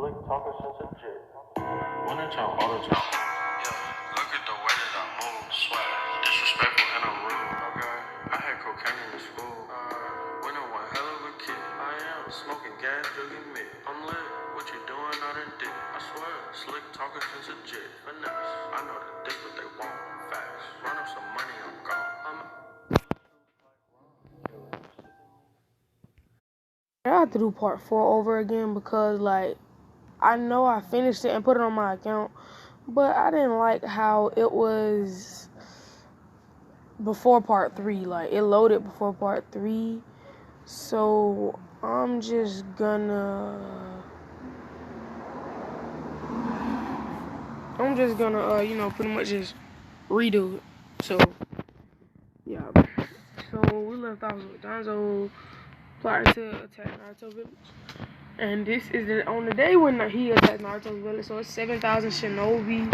Slick talking since a jit. When I talk all the time. Yeah, look at the way that I move. Swag. Disrespectful and I'm rude. Okay. I had cocaine in school. When I one hell of a kid. I am smoking gas, drinking me. I'm lit. What you doing on that dick? I swear. Slick talking since a jit. Finesse. I know the dick what they want. Facts. Run up some money, I'm gone. I have to do part 4 over again because, like, I know I finished it and put it on my account, but I didn't like how it was before part 3. Like, it loaded before part 3. So, I'm just gonna, pretty much just redo it. So, yeah. So, we left off with Danzo plotting to attack Naruto Village. And this is on the day when he attacked Naruto's village. So it's 7,000 shinobi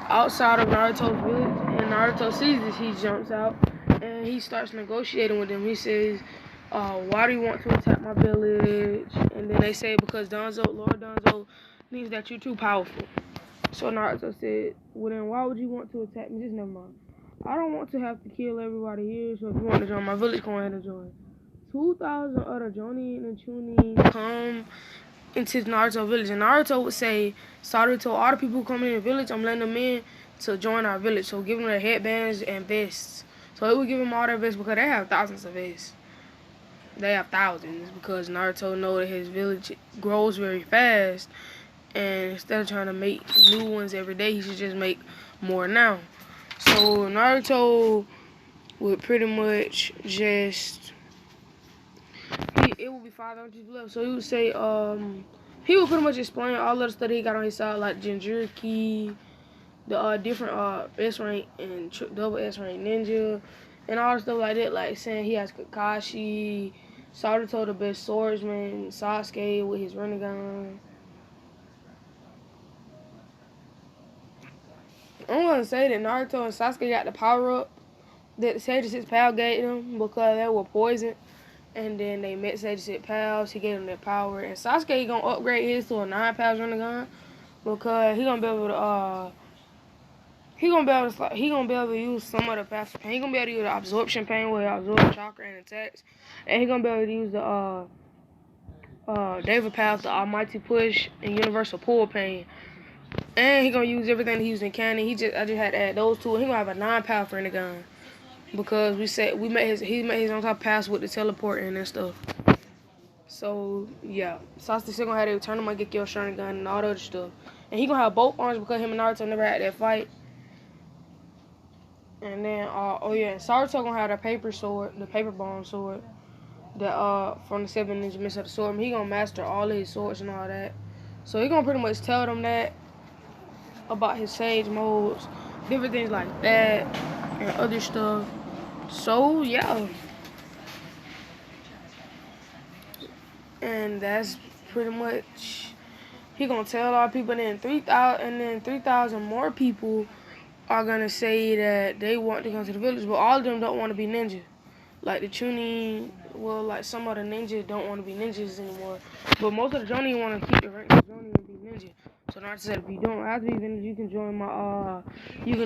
outside of Naruto's village. And Naruto sees this. He jumps out and he starts negotiating with them. He says, why do you want to attack my village? And then they say, because Lord Danzo thinks that you're too powerful. So Naruto said, well then why would you want to attack me? Just never mind. I don't want to have to kill everybody here. So if you want to join my village, go ahead and join. 2,000 other Jonin and Chunin come into Naruto village, and Naruto would say, sorry to all the people who come in the village, I'm letting them in to join our village. So give them their headbands and vests. So it would give them all their vests because they have thousands of vests. They have thousands because Naruto knows that his village grows very fast, and instead of trying to make new ones every day, he should just make more now. So Naruto would pretty much just, it would be 500 people left. So he would say, he would pretty much explain all of the stuff he got on his side, like Jinchuriki, the different S rank and double S rank ninja, and all the stuff like that. Like saying he has Kakashi, Saruto the best swordsman, Sasuke with his Rinnegan. I'm gonna say that Naruto and Sasuke got the power up that Sage 6 Pal gave them because they were poisoned. And then they met Sage 6 Pals. He gave them their power. And Sasuke gonna upgrade his to a 9 Pals Rinnegan because he gonna be able to he gonna be able to use some of the passive pain. He gonna be able to use the absorption pain where he absorbs chakra and attacks. And he gonna be able to use the David Pals, the Almighty Push and Universal Pull pain. And he gonna use everything he used in canon. I just had to add those two. He gonna have a 9 Pal Rinnegan. Because he made his own type of pass with the teleporting and stuff. So yeah, Sasuke still gonna have to turn him and get your Sharingan and all the other stuff. And he gonna have both arms because him and Naruto never had that fight. And then and Saruto gonna have the paper sword, the paper bomb sword, that from the 7 Ninja Mist of the Sword. He gonna master all of his swords and all that. So he gonna pretty much tell them that about his sage modes, different things like that, and other stuff. So yeah, and that's pretty much, he gonna tell a lot of people, and then 3,000 more people are gonna say that they want to come to the village, but all of them don't want to be ninja. Like the Chunin, well, like some of the ninjas don't want to be ninjas anymore, but most of the Jonin want to keep the rank of Jonin and be ninja. So Naruto said, if you don't have to be ninja, you can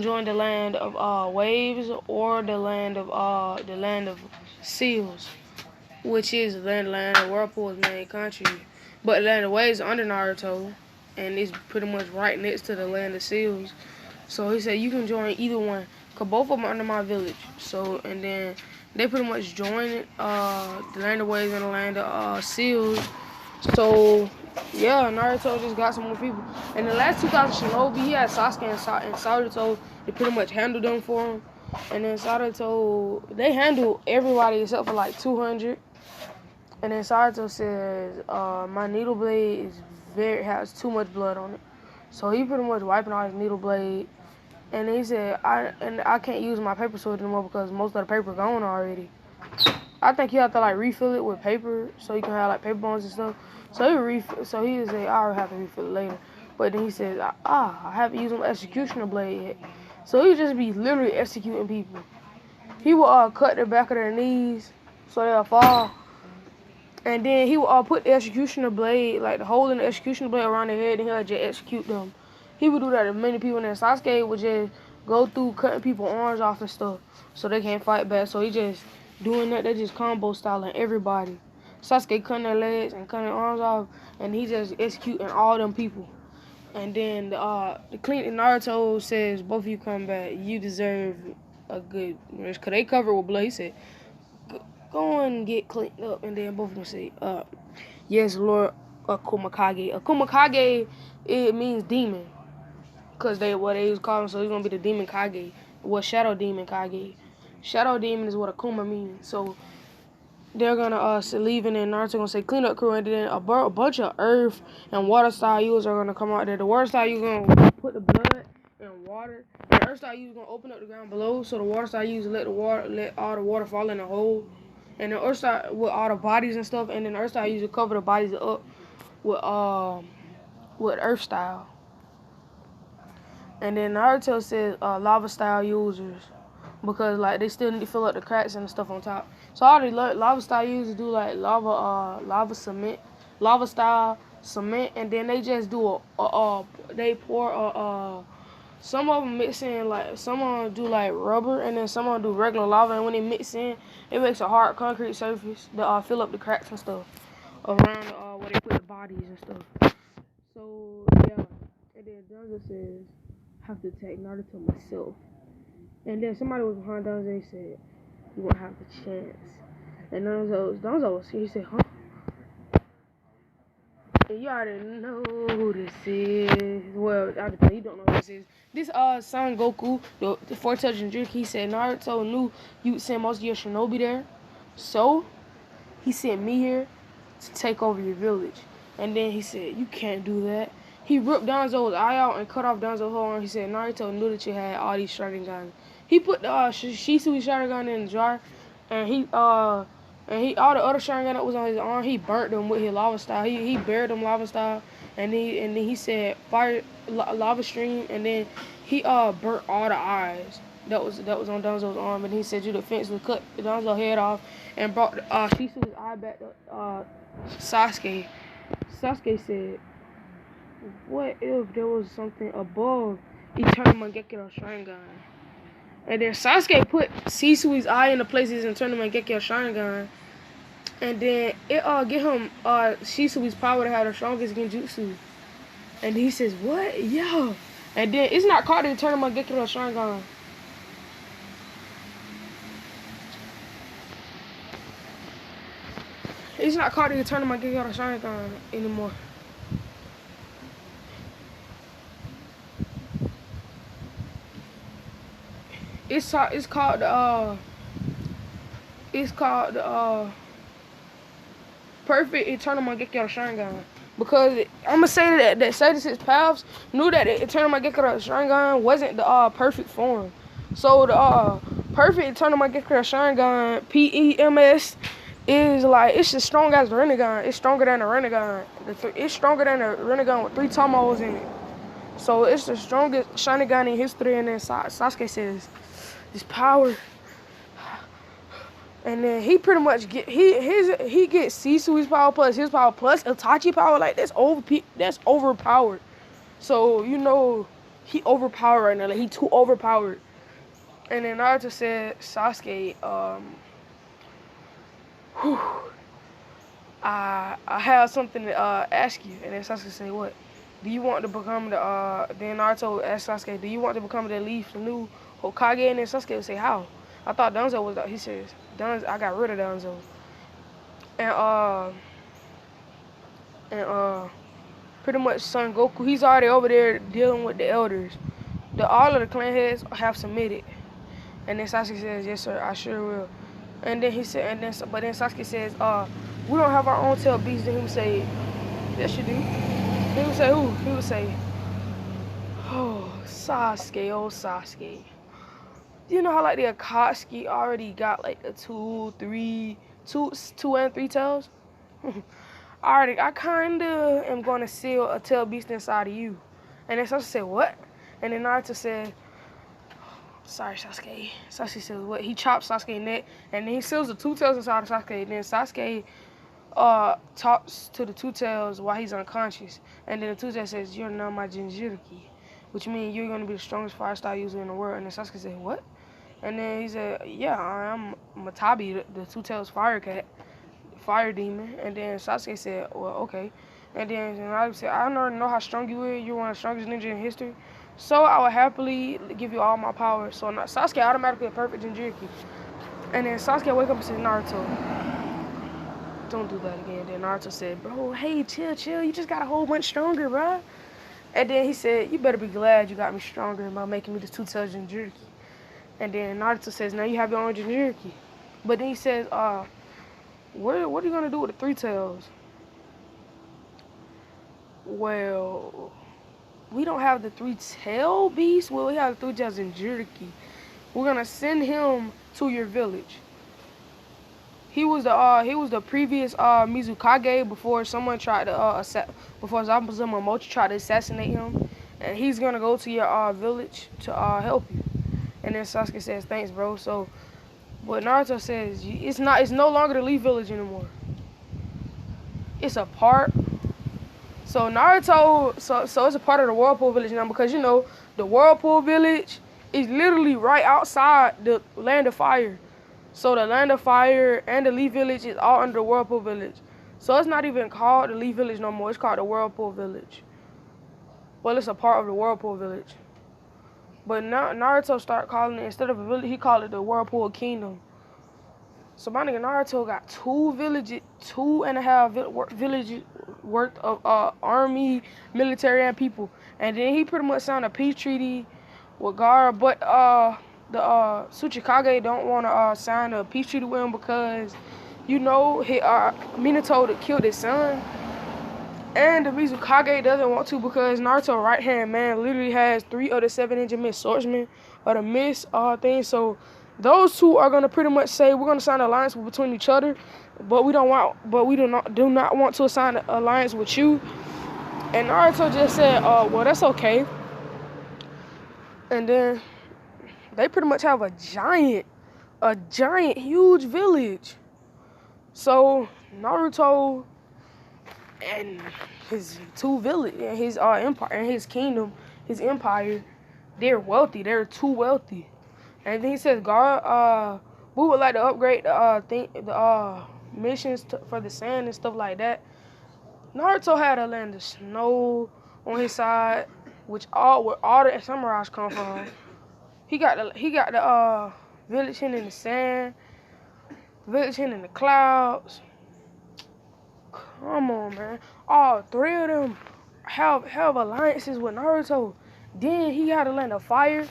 join the land of waves or the land of seals, which is the land of whirlpool's main country. But the land of waves is under Naruto, and it's pretty much right next to the land of seals. So he said you can join either one, cause both of them are under my village. So and then they pretty much joined the land of waves and the land of seals. So yeah, Naruto just got some more people. And the last 2,000 shinobi, he had Sasuke and Saruto. They pretty much handled them for him. And then Saruto, they handled everybody except for like 200. And then Saruto says, my needle blade has too much blood on it. So he pretty much wiping out his needle blade. And he said, I can't use my paper sword anymore because most of the paper gone already. I think you have to like refill it with paper so you can have like paper bones and stuff. So he would say, I'll have to refill it later. But then he says, I haven't used my executioner blade yet. So he would just be literally executing people. He would cut the back of their knees so they'll fall. And then he would put the executioner blade, like the hole in the executioner blade around their head, and he'll just execute them. He would do that to many people, and then Sasuke would just go through cutting people's arms off and stuff so they can't fight back. So he just doing that, they just combo styling everybody. Sasuke cutting their legs and cutting their arms off, and he just executing all them people. And then the clean Naruto says, both of you come back, you deserve a good rest. Because they covered with blood. He said, go and get cleaned up. And then both of them say, yes, Lord Akuma Kage. Akuma Kage, it means demon. Because they was calling, so he's going to be the demon Kage. Well, Shadow Demon Kage. Shadow Demon is what Akuma means. So they're going to leave, and then Naruto going to say clean up crew. And then a bunch of earth and water style users are going to come out there. The water style users are going to put the blood and water. The earth style users are going to open up the ground below. So the water style users let all the water fall in the hole. And the earth style with all the bodies and stuff. And then the earth style users cover the bodies up with earth style. And then Naruto says lava style users, because like they still need to fill up the cracks and the stuff on top. So all the lava style users do like lava cement, lava style cement, and then they just do they pour some of them mix in, like some of them do like rubber, and then some of them do regular lava, and when they mix in, it makes a hard concrete surface to fill up the cracks and stuff around where they put the bodies and stuff. So yeah, and then Danzo says, have to attack Naruto myself. And then somebody was behind Danzo and said, you won't have the chance. And Danzo was here, he said, huh? And you already know who this is. Well, you don't know who this is. This Son Goku, the four-touching drink, he said Naruto knew you would send most of your shinobi there. So he sent me here to take over your village. And then he said, you can't do that. He ripped Danzo's eye out and cut off Danzo's whole arm. He said, Naruto knew that you had all these Sharingan. He put the Shisui Sharingan in the jar, and all the other Sharingan that was on his arm, he burnt them with his lava style. He buried them lava style, and then he said fire lava stream, and then he burnt all the eyes that was on Danzo's arm, and he said you defensively cut Danzo's head off and brought Shisui's eye back to Sasuke. Sasuke said, what if there was something above Eternal Mangekyo no Sharingan? And then Sasuke put Shisui's eye in the places in Eternal Mangekyo Sharingan, and then it get him Shisui's power to have the strongest genjutsu. And he says, what? Yeah. And then it's not called the Eternal Mangekyo no Sharingan. It's not called the Eternal Mangekyo no Sharingan anymore. It's called Perfect Eternal Mangekyo no Sharingan, because I'm gonna say that 76 Paths knew that the Eternal Mangekyo no Sharingan wasn't the perfect form. So the Perfect Eternal Mangekyo no Sharingan PEMS is like, it's as strong as the Rinnegan. It's stronger than the Rinnegan. It's stronger than the Rinnegan with 3 Tomos in it. So it's the strongest Sharingan in history. And then Sasuke says, this power, and then he pretty much he gets Shisui's power plus his power plus Itachi power. Like that's overpowered. So you know he overpowered right now. Like he too overpowered. And then Naruto said, Sasuke, I have something to ask you. And then Sasuke said, what? Do you want to become then Naruto asked Sasuke, do you want to become the new Hokage? And then Sasuke would say, how? I thought Danzo was, he says, I got rid of Danzo. And pretty much Son Goku, he's already over there dealing with the elders. All of the clan heads have submitted. And then Sasuke says, yes sir, I sure will. And then he said, but then Sasuke says, we don't have our own tail beasts. Then he would say, yes you do. He would say, who? He would say, oh, Sasuke. You know how like the Akatsuki already got like a 2 and 3 tails? I kinda am gonna seal a tail beast inside of you. And then Sasuke said, what? And then Naruto said, sorry Sasuke. Sasuke says what? He chops Sasuke's neck, and then he seals the 2 tails inside of Sasuke. And then Sasuke talks to the Two Tails while he's unconscious, and then the Two Tails says, "You're now my Jinchuriki," which means you're gonna be the strongest fire style user in the world. And then Sasuke said, "What?" And then he said, "Yeah, I'm Matabi, the Two Tails fire cat, fire demon." And then Sasuke said, "Well, okay." And then Naruto said, "I already know how strong you are. You're one of the strongest ninja in history. So I will happily give you all my power." So Sasuke automatically a perfect Jinchuriki. And then Sasuke wake up and said, "Naruto, don't do that again." Then Naruto said, "Bro, hey, chill. You just got a whole bunch stronger, bro." And then he said, "You better be glad you got me stronger by making me the Two Tails Jinchuriki." And then Naruto says, "Now you have your own Jinchuriki." But then he says, what are you gonna do with the Three Tails?" "Well, we don't have the Three Tail Beast. Well, we have the Three Tails Jinchuriki. We're gonna send him to your village. He was the previous Mizukage before someone tried to before Zabuza Mochi tried to assassinate him, and he's gonna go to your village to help you." And then Sasuke says, "Thanks, bro." So, but Naruto says it's no longer the Leaf Village anymore. It's a part. So Naruto, so it's a part of the Whirlpool Village now, because you know the Whirlpool Village is literally right outside the Land of Fire. So the Land of Fire and the Leaf Village is all under the Whirlpool Village. So it's not even called the Leaf Village no more. It's called the Whirlpool Village. Well, it's a part of the Whirlpool Village. But Naruto started calling it, instead of a village, he called it the Whirlpool Kingdom. So my nigga Naruto got 2.5 villages worth of army, military, and people. And then he pretty much signed a peace treaty with Gaara. But the Tsuchikage don't want to sign a peace treaty with him because, you know, Minato killed his son. And the Mizukage doesn't want to because Naruto's right-hand man literally has 3 of the 7 ninja mist swordsmen or the mist thing. So those two are gonna pretty much say we're gonna sign an alliance between each other, but we do not want to sign an alliance with you. And Naruto just said, well, that's okay. And then they pretty much have a giant, huge village. So Naruto and his empire and his kingdom, his empire, they're wealthy. They're too wealthy. And then he says, "God, we would like to upgrade the missions for the sand and stuff like that." Naruto had a land of snow on his side, where all the samurais come from. He got the village hidden in the sand, village hidden in the clouds. Come on, man. All 3 of them have alliances with Naruto. Then he got the Land of Fire,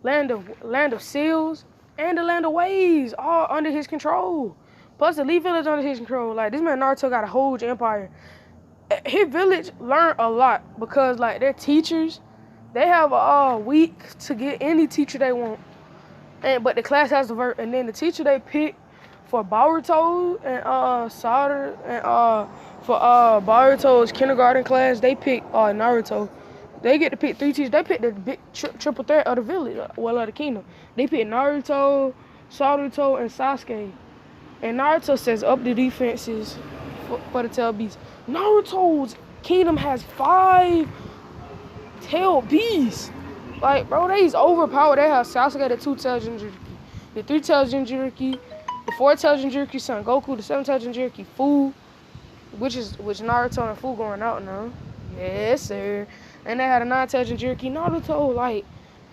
land of Seals, and the Land of Waves, all under his control. Plus the Leaf Village under his control. Like, this man Naruto got a huge empire. His village learned a lot because, like, their teachers, they have a week to get any teacher they want. But the class has to vote, and then the teacher they pick for Boruto and Sauter and for Boruto's kindergarten class, they pick Naruto. They get to pick 3 teachers. They pick the big triple threat of the village, of the kingdom. They pick Naruto, Saruto, and Sasuke. And Naruto says up the defenses for the tail beasts. Naruto's kingdom has 5 tail beasts. Like, bro, they's overpowered. They have Sasuke, the 2 tail Jinchuriki, the 3 tail Jinchuriki, the 4 tail Jinchuriki Son Goku, the 7 tail Jinchuriki Fu, which Naruto and Fu going out now. Yes, sir. And they had a 9 tail Jinchuriki Naruto. Like,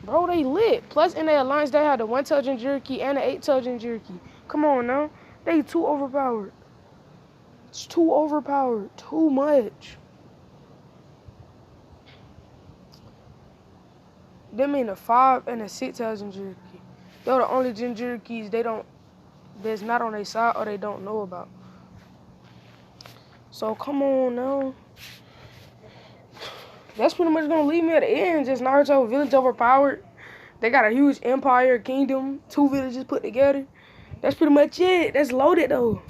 bro, they lit. Plus, in their alliance, they had the 1 tail Jinchuriki and the 8 tail Jinchuriki. Come on now. They too overpowered. It's too overpowered. Too much. They mean the 5 and the 6 tail Jinchuriki. They're the only Jinchurikis that's not on their side or they don't know about. So come on now. That's pretty much gonna leave me at the end. Just Naruto village overpowered. They got a huge empire, kingdom, 2 villages put together. That's pretty much it. That's loaded though.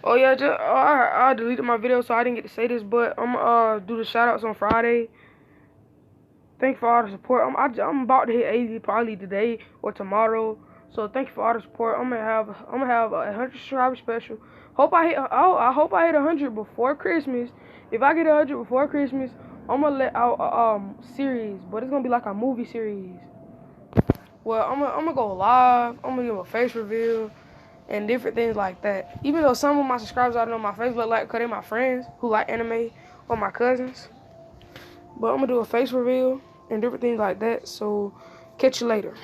Oh yeah, I deleted my video so I didn't get to say this, but I'm gonna do the shoutouts on Friday. Thanks for all the support. I'm about to hit 80 probably today or tomorrow. So thank you for all the support. I'm gonna have a 100 subscriber special. I hope I hit 100 before Christmas. If I get 100 before Christmas, I'm gonna let out a series, but it's gonna be like a movie series. Well, I'm gonna go live. I'm gonna give a face reveal and different things like that. Even though some of my subscribers I know my face look like, cause they're my friends who like anime or my cousins. But I'm gonna do a face reveal and different things like that. So catch you later.